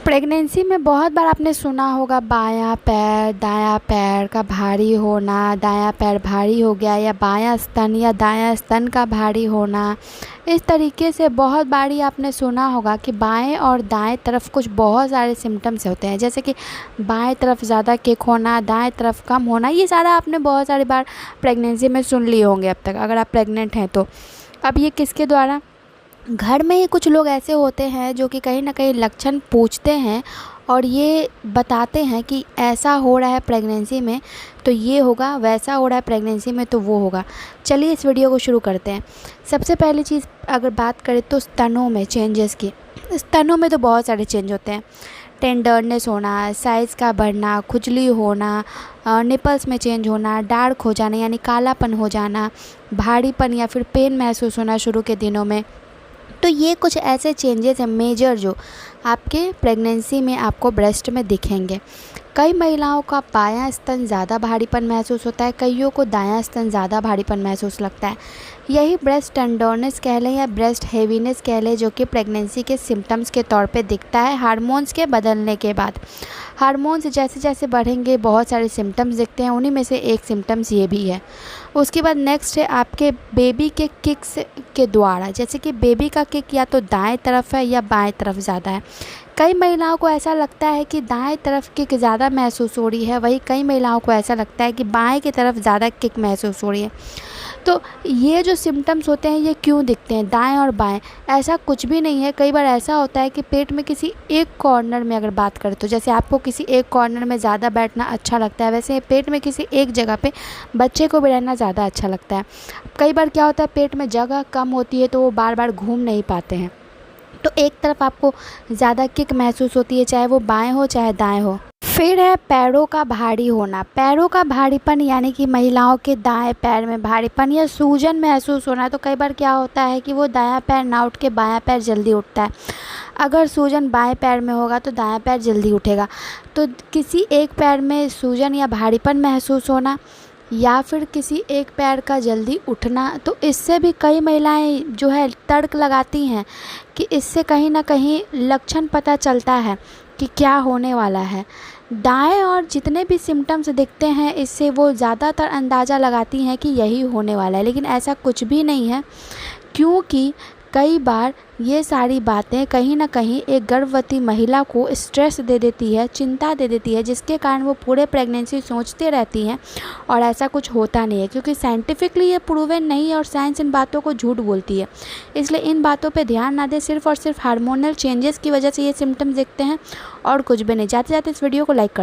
Pregnancy में बहुत बार आपने सुना होगा बायां पैर दायां पैर का भारी होना, दायां पैर भारी हो गया या बायां स्तन या दायां स्तन का भारी होना। इस तरीके से बहुत बार ही आपने सुना होगा कि बाएं और दाएं तरफ कुछ बहुत सारे सिम्टम्स होते हैं, जैसे कि बाएं तरफ ज़्यादा किक होना, दाएं तरफ कम होना। ये सारा आपने बहुत सारी बार प्रेगनेंसी में सुन लिए होंगे अब तक, अगर आप प्रेग्नेंट हैं तो। अब ये किसके द्वारा? घर में ही कुछ लोग ऐसे होते हैं जो कि कहीं ना कहीं लक्षण पूछते हैं और ये बताते हैं कि ऐसा हो रहा है प्रेगनेंसी में तो ये होगा, वैसा हो रहा है प्रेगनेंसी में तो वो होगा। चलिए इस वीडियो को शुरू करते हैं। सबसे पहली चीज़ अगर बात करें तो स्तनों में चेंजेस की। स्तनों में तो बहुत सारे चेंज होते हैं। टेंडरनेस होना, साइज़ का बढ़ना, खुजली होना, निपल्स में चेंज होना, डार्क हो जाना यानी कालापन हो जाना, भारीपन या फिर पेन महसूस होना शुरू के दिनों में। तो ये कुछ ऐसे चेंजेस हैं मेजर जो आपके प्रेगनेंसी में आपको ब्रेस्ट में दिखेंगे। कई महिलाओं का बायां स्तन ज़्यादा भारीपन महसूस होता है, कईयों को दायां स्तन ज़्यादा भारीपन महसूस लगता है। यही ब्रेस्ट टेंडरनेस कह लें या ब्रेस्ट हेवीनेस कह लें, जो कि प्रेगनेंसी के सिम्टम्स के तौर पे दिखता है हार्मोन्स के बदलने के बाद। हार्मोन्स जैसे जैसे बढ़ेंगे बहुत सारे सिम्टम्स दिखते हैं, उन्हीं में से एक सिम्टम्स ये भी है। उसके बाद नेक्स्ट है आपके बेबी के किक्स के द्वारा, जैसे कि बेबी का किक या तो दाएं तरफ है या बाएं तरफ ज़्यादा है। कई महिलाओं को ऐसा लगता है कि दाएं तरफ किक ज़्यादा महसूस हो रही है, वहीं कई महिलाओं को ऐसा लगता है कि बाएं की तरफ ज़्यादा किक महसूस हो रही है। तो ये जो सिम्टम्स होते हैं ये क्यों दिखते हैं दाएं और बाएं? ऐसा कुछ भी नहीं है। कई बार ऐसा होता है कि पेट में किसी एक कॉर्नर में अगर बात करें तो जैसे आपको किसी एक कॉर्नर में ज़्यादा बैठना अच्छा लगता है, वैसे पेट में किसी एक जगह पे बच्चे को भी रहना ज़्यादा अच्छा लगता है। कई बार क्या होता है पेट में जगह कम होती है तो वो बार बार घूम नहीं पाते हैं, तो एक तरफ आपको ज़्यादा किक महसूस होती है, चाहे वो बाएं हो चाहे दाएं हो। फिर है पैरों का भारी होना। पैरों का भारीपन यानी कि महिलाओं के दाएं पैर में भारीपन या सूजन महसूस होना। तो कई बार क्या होता है कि वो दायां पैर ना उठ के बायां पैर जल्दी उठता है। अगर सूजन बाएं पैर में होगा तो दायां पैर जल्दी उठेगा। तो किसी एक पैर में सूजन या भारीपन महसूस होना या फिर किसी एक पैर का जल्दी उठना, तो इससे भी कई महिलाएं जो है तर्क लगाती हैं कि इससे कहीं ना कहीं लक्षण पता चलता है कि क्या होने वाला है। दाएं और जितने भी सिम्टम्स दिखते हैं इससे वो ज़्यादातर अंदाज़ा लगाती हैं कि यही होने वाला है, लेकिन ऐसा कुछ भी नहीं है, क्योंकि कई बार ये सारी बातें कहीं ना कहीं एक गर्भवती महिला को स्ट्रेस दे देती है, चिंता दे देती है, जिसके कारण वो पूरे प्रेगनेंसी सोचते रहती हैं और ऐसा कुछ होता नहीं है, क्योंकि साइंटिफिकली ये प्रूवन नहीं है और साइंस इन बातों को झूठ बोलती है। इसलिए इन बातों पे ध्यान ना दें, सिर्फ और सिर्फ हार्मोनल चेंजेस की वजह से ये सिम्टम्स दिखते हैं और कुछ भी नहीं। जाते जाते इस वीडियो को लाइक कर